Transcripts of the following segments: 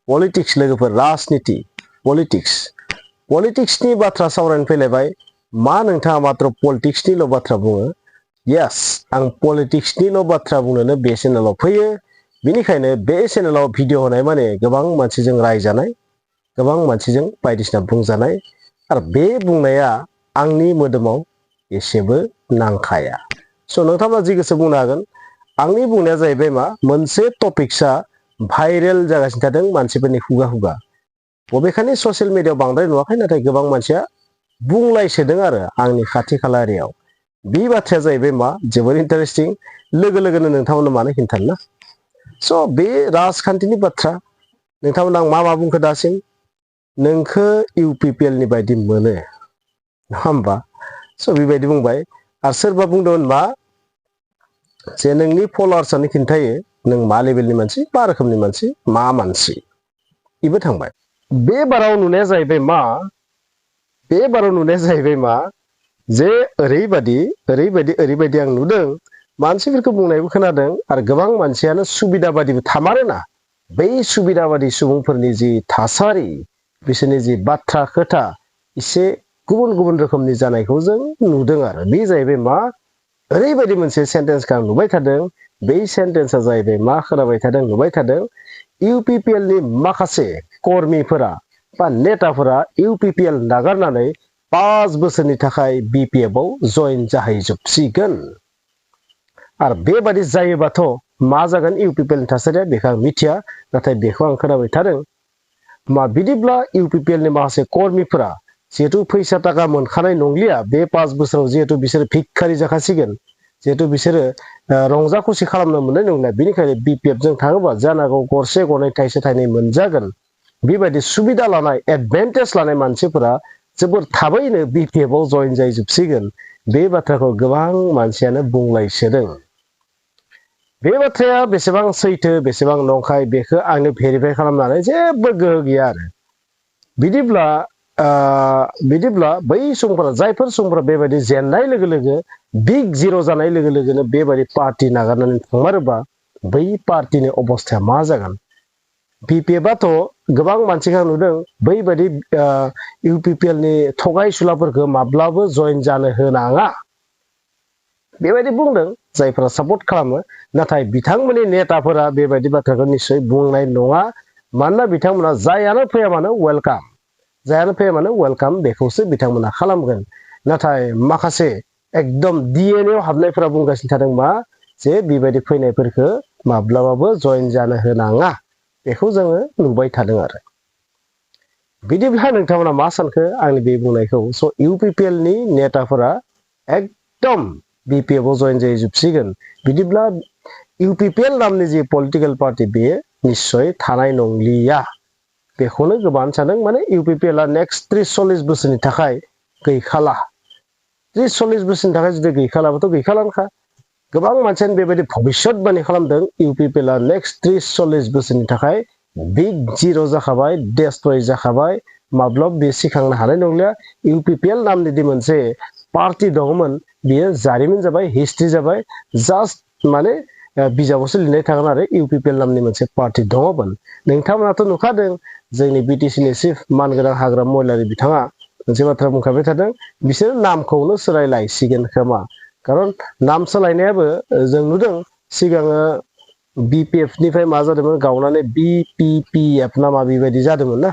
Politics लोगोफोर राजनीति पलिटिक्सनि बाथ्रा सावरायनो फैलायबाय मा नोंथाङा मात्र पलिटिक्सनिल' बाथ्रा बुङो यस आं पलिटिक्सनिल' बाथ्रा बुंनोनो बे चेनेलाव फैयो बेनिखायनो बे चेनेलाव भिडिअ होनाय माने गोबां मानसिजों रायजानाय गोबां मानसिजों बायदिसिना बुंजानाय आरो बे बुंनाया आंनि मोदोमाव एसेबो नांखाया स' नोंथाङा जि गोसो बुंनो हागोन आंनि बुंनाया जाहैबाय मा मोनसे टपिक्सआ भाइरेल जागासिनो थादों मानसिफोरनि खुगा बबेखानि ससियेल मिडियायाव बांद्राय नुवाखै नाथाय गोबां मानसिया बुंलायसोदों आरो आंनि खाथि खाला एरियायाव बे बाथ्राया जाहैबाय मा जोबोर इन्टारेस्टिं लोगोनो नोंथांमोननो मानो खिन्थानो ना स' बे राजखान्थिनि बाथ्रा नोंथांमोना आं मा बुंखो दासिम नोंखो UPPL नि बायदि मोनो नङा होमबा स' बेबायदि बुंबाय आरो सोरबा बुंदोंमोन मा जे नोंनि फलोवार्सआनो खिन्थायो नों मा लेभेलनि मानसि मा रोखोमनि मानसि मा मानसि इबो थांबाय बे बाराव नुनाया जाहैबाय मा जे ओरैबायदि आं नुदों मानसिफोरखौ बुंनायबो खोनादों आरो गोबां मानसियानो सुबिदा बादिबो थामारोना बै सुबिदा बादि सुबुंफोरनि जि थासारि बिसोरनि जि बाथ्रा खोथा एसे गुबुन रोखोमनि जानायखौ जों नुदों आरो बे जाहैबाय मा ओरैबायदि मोनसे सेन्टेन्सखौ आं नुबाय थादों बै सेन्टेन्सआ जाहैबाय मा खोनाबाय थादों नुबाय थादों UPPL नि माखासे कर्मिफोरा बा नेताफोरा UPPL नागारनानै 5 बोसोरनि थाखाय BPF आव जइन जाहैजोबसिगोन आरो बेबादि जायोबाथ' मा जागोन UPPL नि थासारिया बेखौ आं मिथिया नाथाय बेखौ आं खोनाबाय थादों मा बिदिब्ला UPPL नि माखासे कर्मिफोरा जिहेतु फैसा थाखा मोनखानाय नंलिया बे 5 बोसोराव जिहेतु बिसोरो भिखारि जाखासिगोन जिहेतु बिसोरो रंजा खुसि खालामनो मोननाय नंला बेनिखायनो BPF जों थाङोबा जानांगौ गरसे गरनै थाइसे थाइनै मोनजागोन बेबायदि सुबिदा लानाय एडभान्टेज लानाय मानसिफोरा जोबोर थाबैनो BPF आव जइन जाहैजोबसिगोन बे बाथ्राखौ गोबां मानसियानो बुंलायसोदों बे बाथ्राया बेसेबां सैथो बेसेबां नंखाय बेखौ आंनो भेरिफाइ खालामनानै जेबो गोहो गैया आरो बिदिब्ला बै सुबुंफोरा जायफोर सुबुंफोरा बेबायदि जेननाय लोगो लोगो बिग जिर' जानाय लोगो लोगोनो बेबायदि पार्टी नागारनानै थांमारोबा बै पार्टीनि अबस्थाया मा जागोन BPF आथ' गोबां मानसिखौ नुदों बैबायदि UPPL नि थगायसुलाफोरखौ माब्लाबो जइन जानो होनाङा बेबायदि बुंदों जायफोरा सापर्ट खालामो नाथाय बिथांमोननि नेताफोरा बेबायदि बाथ्राखौ निश्चय बुंनाय नङा मानोना बिथांमोना जायानो फैया मानो वेलकाम बेखौसो बिथांमोना खालामगोन नाथाय माखासे एकदम DNA आव हाबनायफोरा बुंगासिनो थादों मा जे बेबायदि फैनायफोरखौ माब्लाबाबो जइन जानो होनाङा बेखौ जोङो नुबाय थादों आरो बिदिब्ला नोंथांमोना मा सानखो आंनि बे बुंनायखौ स' UPPL नि नेताफोरा एकदम BPF आव जइन जाहैजोबसिगोन बिदिब्ला UPPL नामनि जि पलिटिकेल पार्टी बेयो निश्चय थानाय नंलिया बेखौनो गोबां सानदों माने UPPL आ नेक्स्ट 30-40 बोसोरनि थाखाय गैखाला 30-40 बोसोरनि थाखाय जुदि गैखालाबाथ' गैखालानोखा गोबां मानसियानो बेबायदि भबिष्यतबाणी खालामदों UPPL आ नेक्स्ट 30-40 बोसोरनि थाखाय बिग जिर' जाखाबाय डेस्ट्रय जाखाबाय माब्लाबा बे सिखांनो हानाय नंलिया UPPL नामनि दि मोनसे पार्टी दङमोन बियो जारिमिन जाबाय हिस्ट्रि जाबाय जास्ट माने बिजाबावसो लिरनाय थागोन आरो UPPL नामनि मोनसे पार्टी दङमोन नोंथांमोनाथ' नुखादों जोंनि BTC नि चिफ मानगोनां हाग्रामा महिलारि बिथाङा मोनसे बाथ्रा बुंखाबाय थादों बिसोर नामखौनो सोलायलायसिगोन खोमा खारन नाम सोलायनायाबो जों नुदों सिगाङो BPF निफ्राय मा जादोंमोन गावनानै BPPF ना मा बेबायदि जादोंमोन ना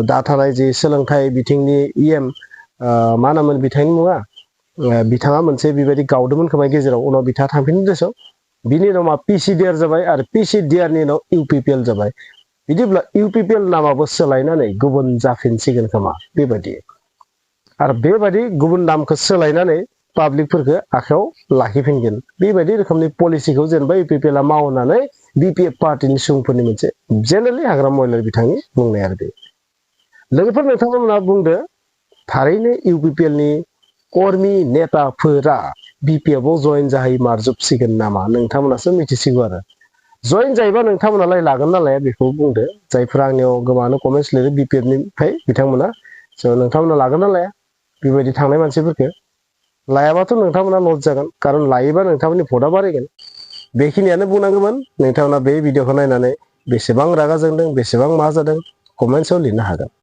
दा थानाय जे सोलोंथाइ बिथिंनि EM मा नाममोन बिथांनि मुङा बिथाङा मोनसे बेबायदि गावदोंमोन खोमा गेजेराव उनाव बिथाङा थांफिननो देसो बिनि उनाव मा PCDR जाबाय आरो PCDR नि उनाव UPPL जाबाय बिदिब्ला UPPL नामाबो सोलायनानै गुबुन जाफिनसिगोन खोमा बेबायदि आरो बेबायदि गुबुन नामखौ सोलायनानै पाब्लिकफोरखौ आखायाव लाखिफिनगोन बेबायदि रोखोमनि पलिसिखौ जेनेबा UPPL आ मावनानै BPF पार्टीनि सुबुंफोरनि मोनसे जेनेरेलि हाग्रामा महिलारि बिथांनि बुंनाय आरो बे लोगोफोर नोंथांमोना बुंदो थारैनो UPPL नि कर्मी नेताफोरा BPF आव जइन जाहैमारजोबसिगोन नामा नोंथांमोनासो मिथिसिगौ आरो जइन जायोबा नोंथांमोनालाय लागोन ना लाया बेखौ बुंदो जायफोरा आंनियाव गोबाङानो कमेन्ट्स लिरो BPF निफ्राय बिथांमोना स' नोंथांमोना लागोन ना लाया बेबायदि थांनाय मानसिफोरखौ लायाबाथ' नोंथांमोना लस जागोन खारन लायोबा नोंथांमोननि भटआ बारायगोन बेखिनियानो बुंनांगौमोन नोंथांमोना बे भिडिअखौ नायनानै बेसेबां रागा जोंदों बेसेबां मा जादों कमेन्ट्सआव लिरनो हागोन।